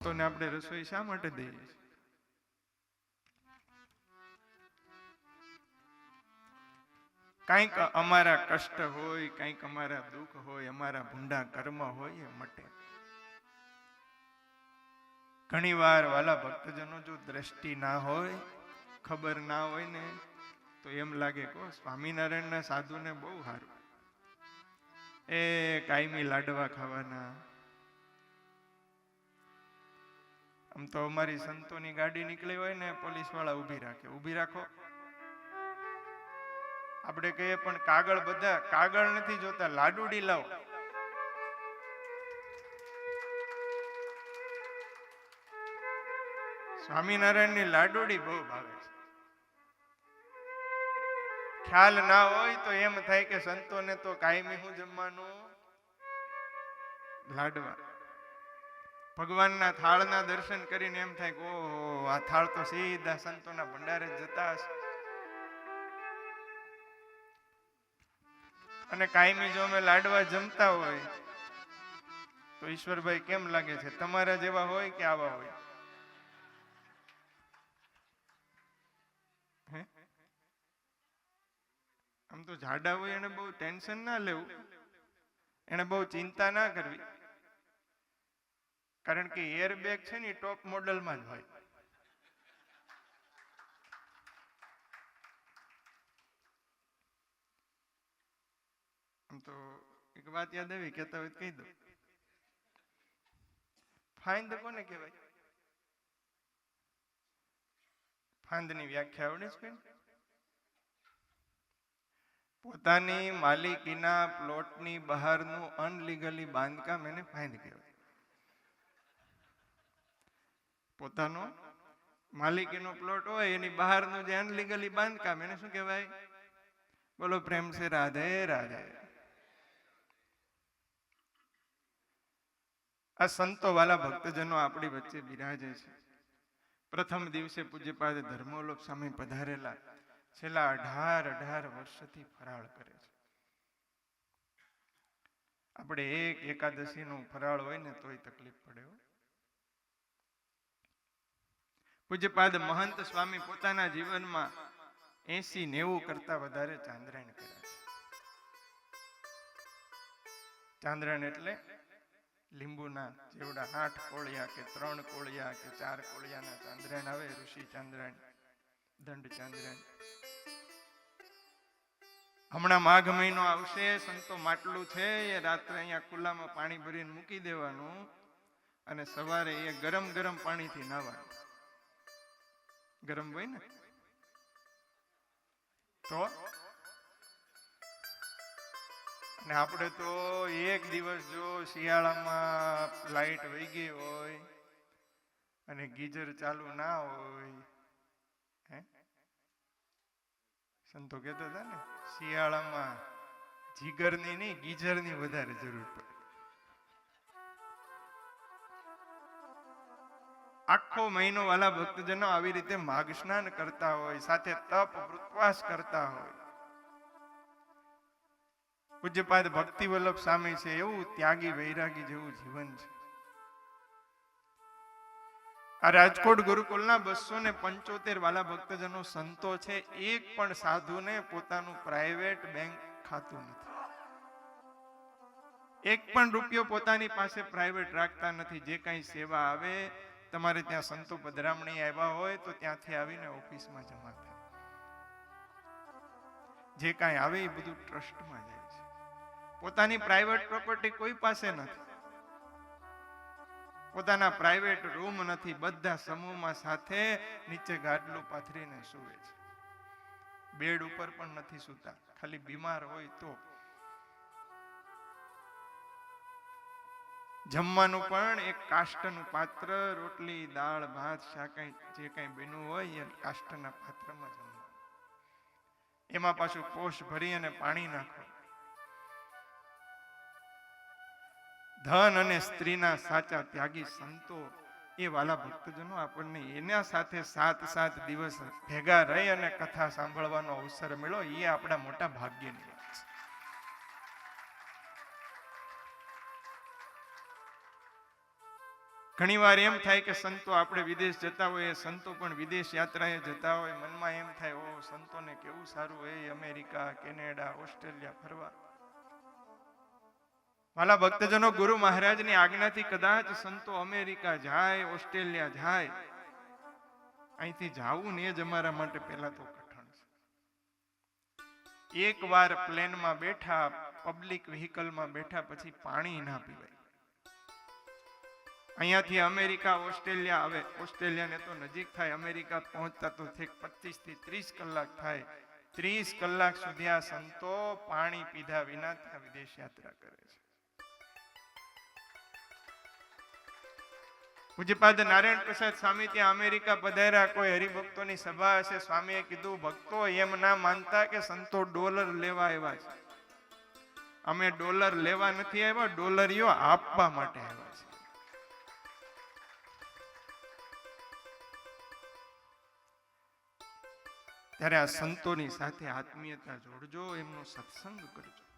તો ને આપણે રસોઈ શા માટે દઈએ છીએ? કંઈક અમારા કષ્ટ હોય, કંઈક અમારા દુઃખ હોય, અમારા ભૂંડા કર્મ હોય એ મટે. ઘણી વાર વાલા ભક્તજનો જો દ્રષ્ટિ ના હોય, ખબર ના હોય ને, તો એમ લાગે કો સ્વામિનારાયણના સાધુને બહુ સારું, એ કાયમી લાડવા ખાવાના. આમ તો અમારી સંતોની ગાડી નીકળી હોય ને, પોલીસ વાળા ઊભી રાખે, ઊભી રાખો. આપણે કહીએ પણ કાગળ, બધા કાગળ નથી જોતા, લાડુડી લાવો. સ્વામિનારાયણની લાડુડી બહુ ભાવે છે. ખ્યાલ ના હોય તો એમ થાય કે સંતોને તો કાયમી હું જમવાનું લાડવા. ભગવાનના થાળના દર્શન કરીને એમ થાય કે ઓહો, આ થાળ તો સીધા સંતોના ભંડારે જ જતા હશે. અને કાયમી જો અમે લાડવા જમતા હોય તો ઈશ્વરભાઈ કેમ લાગે છે? તમારા જેવા હોય કે આવા હોય? આમ તો જાડા હોય એને બહુ ટેન્શન ના લેવું, એને બહુ ચિંતા ના કરવી, કારણ કે એરબેગ છે ને ટોપ મોડલમાં જ હોય. આમ તો એક વાત યાદ આવી, કહેતા હોય કહી દો. ફાઇન્દ કોને કહેવાય? ફાંદની વ્યાખ્યા આવડે છે? પોતાની માલિકીના પ્લોટની બહારનું અનલીગલી બાંધકામ એને ફાઇન્દ કહેવાય. પોતાનો માલિકીનો પ્લોટ હોય એની બહારનું જે અનલીગલી બાંધકામ એને શું કહેવાય? બોલો પ્રેમ સે રાધે રાધે. આ સંતો વાલા ભક્તજનો આપણી વચ્ચે બિરાજે છે. પ્રથમ દિવસે પૂજ્યપાદ ધર્મોલોક સ્વામી પધારેલા, છેલ્લા 18 વર્ષથી ફરાળ કરે છે. આપણે એક એકાદશીનું ફરાળ હોય ને તોય તકલીફ પડે. પૂજ્યપાદ મહંત સ્વામી પોતાના જીવનમાં 80-90 કરતા વધારે ચાંદ્રાયણ કર્યા છે. ચાંદ્રાયણ એટલે લીંબુના જેવડા 8 કોળિયા કે 3 કોળિયા કે 4 કોળિયાના ચાંદ્રાયણ આવે. ઋષિ ચાંદ્રાયણ, દંડ ચાંદ્રાયણ. હમણાં માઘ મહિનો આવશે, સંતો માટલું છે એ રાત્રે અહીંયા ખુલ્લામાં પાણી ભરીને મૂકી દેવાનું અને સવારે એ ગરમ ગરમ પાણીથી નાવાનું. ગરમ હોય ને તો, અને આપણે તો એક દિવસ જો શિયાળામાં લાઈટ વહી ગઈ હોય અને ગીઝર ચાલુ ના હોય, સંતો કહેતા હતા ને, શિયાળામાં જીગરની નહીં ગીઝરની વધારે જરૂર પડે. આખો મહિનો વાલા ભક્તજનો આવી રીતે માઘ સ્નાન કરતા હોય, સાથે તપ વૃતવાસ કરતા હોય. પૂજ્યપાદ ભક્તિ વલ્લભ સ્વામી છે, એવું ત્યાગી વૈરાગી જેવું જીવન છે. આ રાજકોટ ગુરુકુલના 275 વાલા ભક્તજનો સંતો છે, એક પણ સાધુને પોતાનું પ્રાઇવેટ બેંક ખાતું નથી. એક પણ રૂપિયો પોતાની પાસે પ્રાઇવેટ રાખતા નથી. જે કઈ સેવા આવે, તમારે ત્યાં સંતો પધરામણી આવ્યા હોય તો ત્યાંથી આવીને ઓફિસમાં જમા થાય. જે કાંઈ આવે એ બધું ટ્રસ્ટમાં જાય છે. પોતાની પ્રાઇવેટ પ્રોપર્ટી કોઈ પાસે નથી. પોતાના પ્રાઇવેટ રૂમ નથી. બધા સમૂહમાં સાથે નીચે ગાદલું પાથરીને સૂવે છે. બેડ ઉપર પણ નથી સૂતા, ખાલી બીમાર હોય તો. જમવાનું પણ એક કાષ્ટનું પાત્ર, રોટલી દાળ ભાત શાક જે કઈ બન્યું હોય એ કાષ્ટના પાત્રમાં જમવાનું. એમાં પાછું પોષ ભરી અને પાણી નાખો. ધન અને સ્ત્રીના સાચા ત્યાગી સંતો એ વાલા ભક્તજનો આપણને એના સાથે 7 દિવસ ભેગા રહી અને કથા સાંભળવાનો અવસર મળ્યો, એ આપણા મોટા ભાગ્યની વાત છે. ઘણીવાર એમ થાય કે સંતો આપણે વિદેશ જતા હોય, સંતો પણ વિદેશ યાત્રાએ જતા હોય, મનમાં એમ થાય ઓ સંતોને કેવું સારું હોય અમેરિકા, કેનેડા, ઓસ્ટ્રેલિયા ફરવા. વાલા ભક્તજનો, ગુરુ મહારાજની આજ્ઞાથી કદાચ સંતો અમેરિકા જાય, ઓસ્ટ્રેલિયા જાય, અહીંથી જાવું ને એ જ અમારા માટે પહેલા તો કઠણ છે. એક વાર પ્લેનમાં બેઠા, પબ્લિક વ્હીકલમાં બેઠા પછી પાણી ના પીવાય. અહીંયાથી અમેરિકા, ઓસ્ટ્રેલિયા, હવે ઓસ્ટ્રેલિયાને તો નજીક થાય, અમેરિકા પહોંચતા તો 25 થી 30 કલાક થાય. 30 કલાક સુધી આ સંતો પાણી પીધા વિના ત્યાં વિદેશ યાત્રા કરે છે. પૂજ્યપાદ નારાયણ પ્રસાદ સ્વામી ત્યાં અમેરિકા પધાર્યા, કોઈ હરિભક્તોની સભા હશે. સ્વામીએ કીધું, ભક્તો એમ ના માનતા કે સંતો ડોલર લેવા આવ્યા છે. અમે ડોલર લેવા નથી આવ્યા, ડોલરીઓ આપવા માટે આવ્યા છે. ત્યારે આ સંતોની સાથે આત્મીયતા જોડજો, એમનો સત્સંગ કરજો.